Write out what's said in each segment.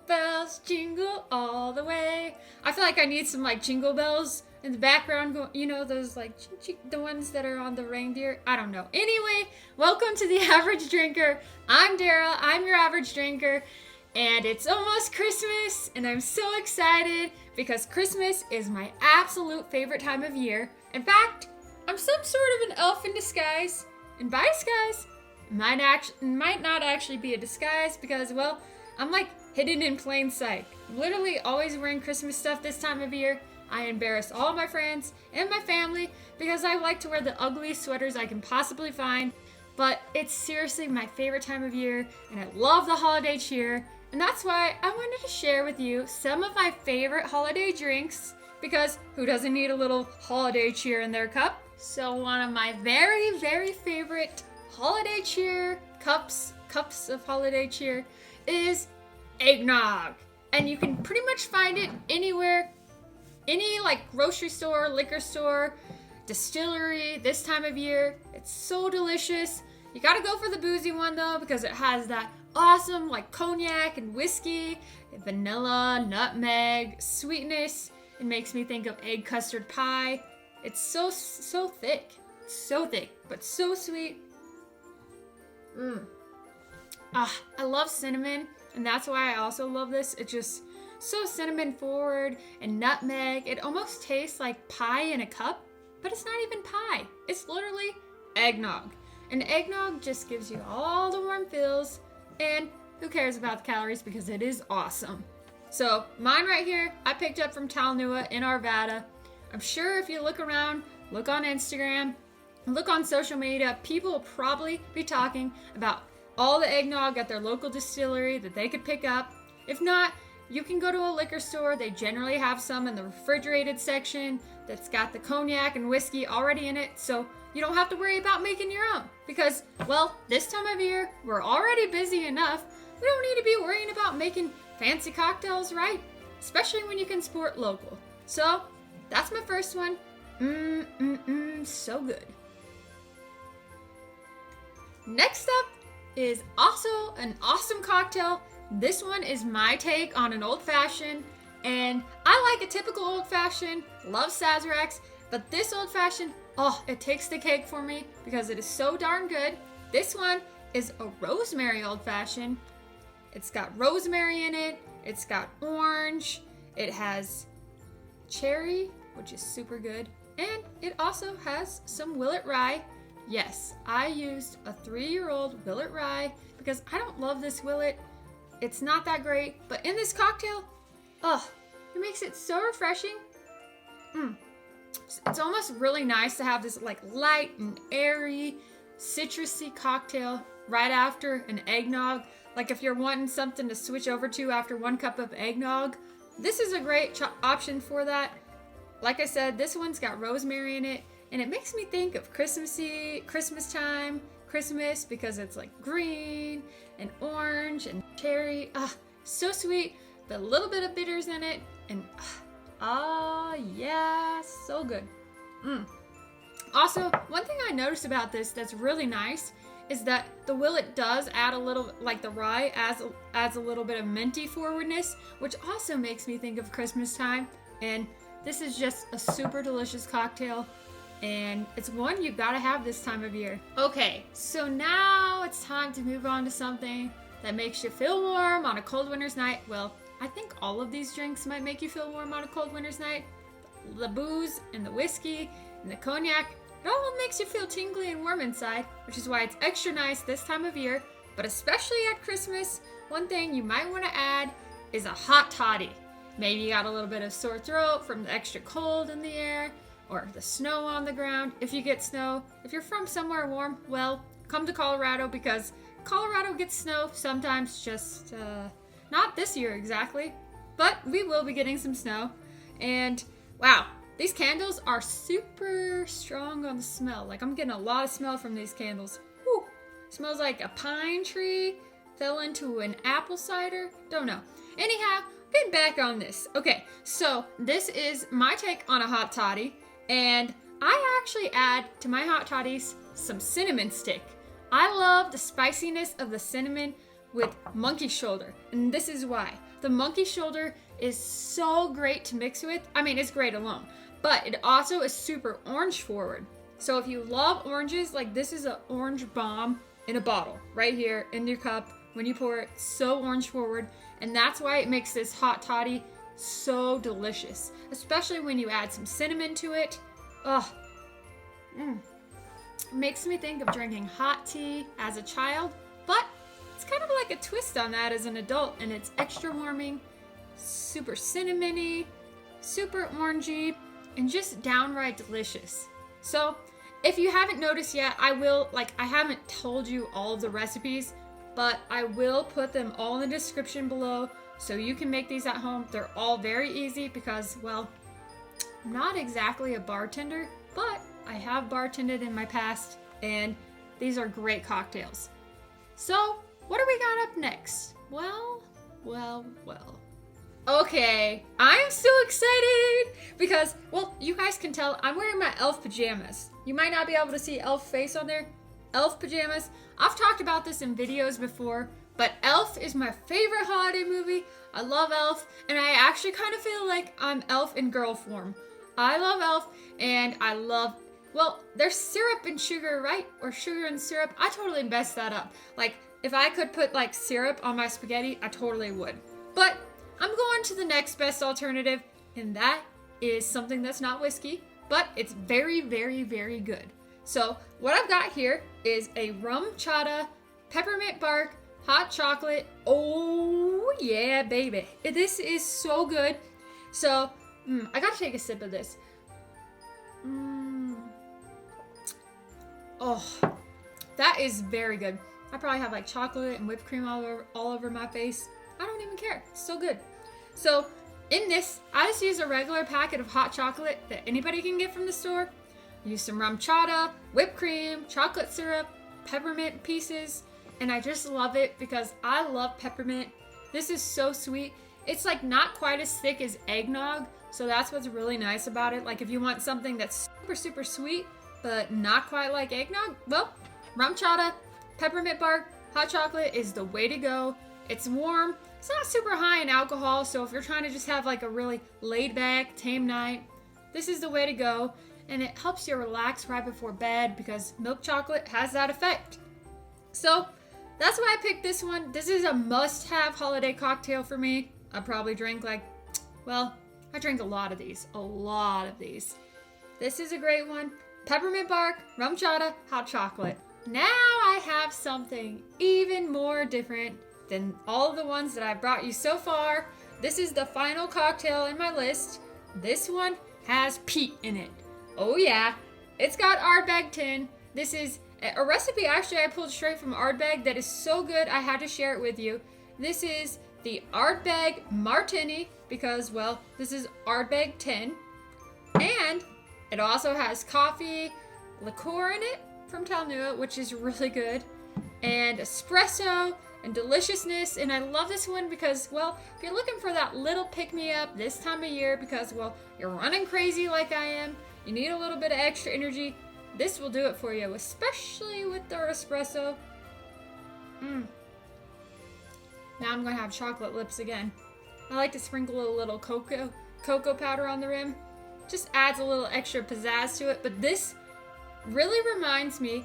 bells jingle all the way. I feel like I need some like jingle bells in the background, you know, those like the ones that are on the reindeer. I don't know. Anyway, welcome to The Average Drinker. I'm Dara. I'm your average drinker. And it's almost Christmas, and I'm so excited because Christmas is my absolute favorite time of year. In fact, I'm some sort of an elf in disguise. And by disguise, might not actually be a disguise because, well, I'm like hidden in plain sight. Literally always wearing Christmas stuff this time of year. I embarrass all my friends and my family because I like to wear the ugliest sweaters I can possibly find. But it's seriously my favorite time of year, and I love the holiday cheer. And that's why I wanted to share with you some of my favorite holiday drinks, because who doesn't need a little holiday cheer in their cup? So one of my very, very favorite holiday cheer cups of holiday cheer is eggnog. And you can pretty much find it anywhere, any like grocery store, liquor store, distillery this time of year. It's so delicious. You gotta go for the boozy one though, because it has that awesome like cognac and whiskey, vanilla, nutmeg, sweetness. It makes me think of egg custard pie. It's so thick, but so sweet. I love cinnamon, and that's why I also love this. It's just so cinnamon forward and nutmeg. It almost tastes like pie in a cup, but it's not even pie. It's literally eggnog. And eggnog just gives you all the warm feels, and who cares about the calories because it is awesome. So mine right here, I picked up from Talnua in Arvada. I'm sure if you look around, look on Instagram, look on social media, people will probably be talking about all the eggnog at their local distillery that they could pick up. If not, you can go to a liquor store. They generally have some in the refrigerated section that's got the cognac and whiskey already in it, so you don't have to worry about making your own. Because, well, this time of year, we're already busy enough. We don't need to be worrying about making fancy cocktails, right? Especially when you can support local. So, that's my first one. So good. Next up is also an awesome cocktail. This one is my take on an old-fashioned, and I like a typical old-fashioned, love Sazeracs, but this old-fashioned, it takes the cake for me because it is so darn good. This one is a rosemary old-fashioned. It's got rosemary in it, it's got orange, it has cherry, which is super good, and it also has some Willett Rye. Yes, I used a 3-year-old Willett Rye because I don't love this Willett. It's not that great, but in this cocktail, it makes it so refreshing. It's almost really nice to have this like light and airy, citrusy cocktail right after an eggnog. Like if you're wanting something to switch over to after 1 cup of eggnog, this is a great option for that. Like I said, this one's got rosemary in it, and it makes me think of Christmas time, Christmas, because it's like green and orange and cherry. So sweet, but a little bit of bitters in it, and yeah, so good. Also, one thing I noticed about this that's really nice is that the Willett does add a little, like the rye adds a little bit of minty forwardness, which also makes me think of Christmas time. And this is just a super delicious cocktail, and it's one you gotta have this time of year. Okay, so now it's time to move on to something that makes you feel warm on a cold winter's night. Well, I think all of these drinks might make you feel warm on a cold winter's night. The booze and the whiskey and the cognac, it all makes you feel tingly and warm inside, which is why it's extra nice this time of year, but especially at Christmas. One thing you might want to add is a hot toddy. Maybe you got a little bit of sore throat from the extra cold in the air, or the snow on the ground. If you get snow, if you're from somewhere warm, well, come to Colorado, because Colorado gets snow sometimes, just not this year exactly, but we will be getting some snow. And wow, these candles are super strong on the smell. Like I'm getting a lot of smell from these candles. Whew. Smells like a pine tree fell into an apple cider. Don't know. Anyhow, getting back on this. Okay, so this is my take on a hot toddy, and I actually add to my hot toddies some cinnamon stick. I love the spiciness of the cinnamon with monkey shoulder, and this is why. the monkey shoulder is so great to mix with. I mean, it's great alone, but it also is super orange forward. So if you love oranges, like this is an orange bomb in a bottle right here in your cup. When you pour it, so orange forward. And that's why it makes this hot toddy so delicious, especially when you add some cinnamon to it. Ugh. Makes me think of drinking hot tea as a child, but it's kind of like a twist on that as an adult, and it's extra warming, super cinnamony, super orangey, and just downright delicious. So if you haven't noticed yet, I haven't told you all of the recipes, but I will put them all in the description below so you can make these at home. They're all very easy because, well, I'm not exactly a bartender, but I have bartended in my past, and these are great cocktails. So, what do we got up next? Well. Okay, I'm so excited because, well, you guys can tell I'm wearing my elf pajamas. You might not be able to see elf face on there. Elf pajamas. I've talked about this in videos before, but Elf is my favorite holiday movie. I love Elf, and I actually kind of feel like I'm Elf in girl form. I love Elf, and I love, well, there's syrup and sugar, right? Or sugar and syrup. I totally messed that up. Like, if I could put, like, syrup on my spaghetti, I totally would. But I'm going to the next best alternative, and that is something that's not whiskey, but it's very, very, very good. So, what I've got here is a Rum Chata, Peppermint Bark, hot chocolate. Oh, yeah, baby. This is so good. So, I gotta take a sip of this. Oh, that is very good. I probably have like chocolate and whipped cream all over my face. I don't even care. It's so good. So, in this, I just use a regular packet of hot chocolate that anybody can get from the store. Use some Rum Chata, whipped cream, chocolate syrup, peppermint pieces, and I just love it because I love peppermint. This is so sweet. It's like not quite as thick as eggnog, so that's what's really nice about it. Like if you want something that's super, super sweet, but not quite like eggnog, well, Rum Chata, Peppermint Bark, hot chocolate is the way to go. It's warm. It's not super high in alcohol, so if you're trying to just have like a really laid back, tame night, this is the way to go. And it helps you relax right before bed because milk chocolate has that effect. So that's why I picked this one. This is a must-have holiday cocktail for me. I probably drink I drink a lot of these. This is a great one. Peppermint Bark, Rum Chata, hot chocolate. Now I have something even more different than all of the ones that I've brought you so far. This is the final cocktail in my list. This one has peat in it. Oh yeah, it's got Ardbeg tin. This is a recipe actually I pulled straight from Ardbeg that is so good I had to share it with you. This is the Ardbeg MarTEni because, well, this is Ardbeg tin. And it also has coffee, liqueur in it from Talnua, which is really good, and espresso and deliciousness. And I love this one because, well, if you're looking for that little pick-me-up this time of year because, well, you're running crazy like I am, you need a little bit of extra energy, this will do it for you, especially with the espresso. Now I'm going to have chocolate lips again. I like to sprinkle a little cocoa powder on the rim. Just adds a little extra pizzazz to it, but this really reminds me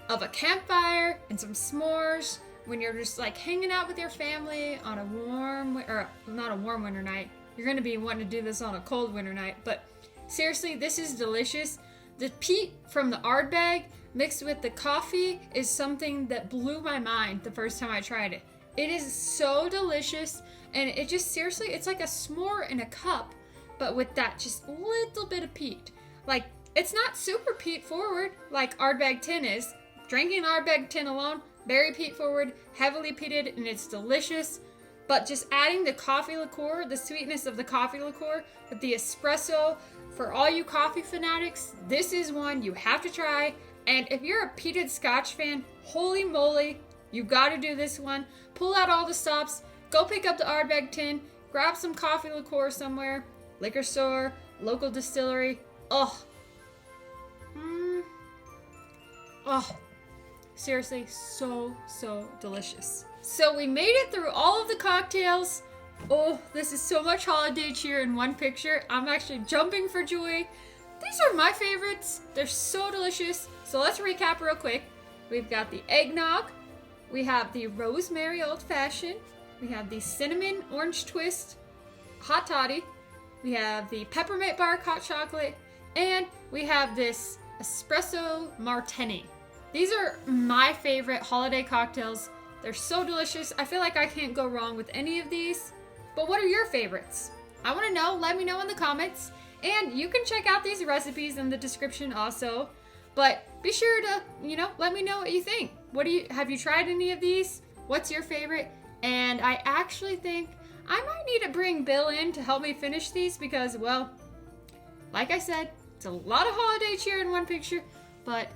of a campfire and some s'mores when you're just like hanging out with your family on a warm, or not a warm winter night. You're going to be wanting to do this on a cold winter night, but seriously, this is delicious. The peat from the Ardbeg mixed with the coffee is something that blew my mind the first time I tried it. It is so delicious, and it just seriously, it's like a s'more in a cup, but with that just little bit of peat. Like, it's not super peat forward like Ardbeg tin is. Drinking Ardbeg tin alone, very peat forward, heavily peated, and it's delicious. But just adding the coffee liqueur, the sweetness of the coffee liqueur with the espresso, for all you coffee fanatics, this is one you have to try. And if you're a peated Scotch fan, holy moly, you gotta do this one. Pull out all the stops, go pick up the Ardbeg tin, grab some coffee liqueur somewhere, liquor store, local distillery. Oh, seriously, so delicious. So we made it through all of the cocktails. Oh, this is so much holiday cheer in one picture. I'm actually jumping for joy. These are my favorites. They're so delicious. So let's recap real quick. We've got the eggnog. We have the rosemary old fashioned. We have the cinnamon orange twist hot toddy. We have the peppermint bark hot chocolate. And we have this espresso martini. These are my favorite holiday cocktails. They're so delicious. I feel like I can't go wrong with any of these. But what are your favorites? I want to know. Let me know in the comments. And you can check out these recipes in the description also. But be sure to, let me know what you think. Have you tried any of these? What's your favorite? And I actually think I might need to bring Bill in to help me finish these because, well, like I said, it's a lot of holiday cheer in one picture, but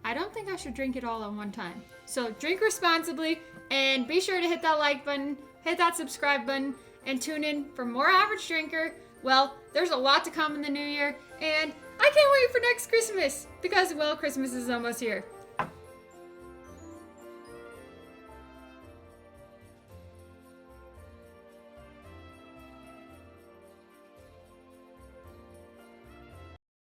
I don't think I should drink it all at one time. So drink responsibly and be sure to hit that like button, hit that subscribe button, and tune in for more Average Drinker. Well, there's a lot to come in the new year, and I can't wait for next Christmas because, well, Christmas is almost here.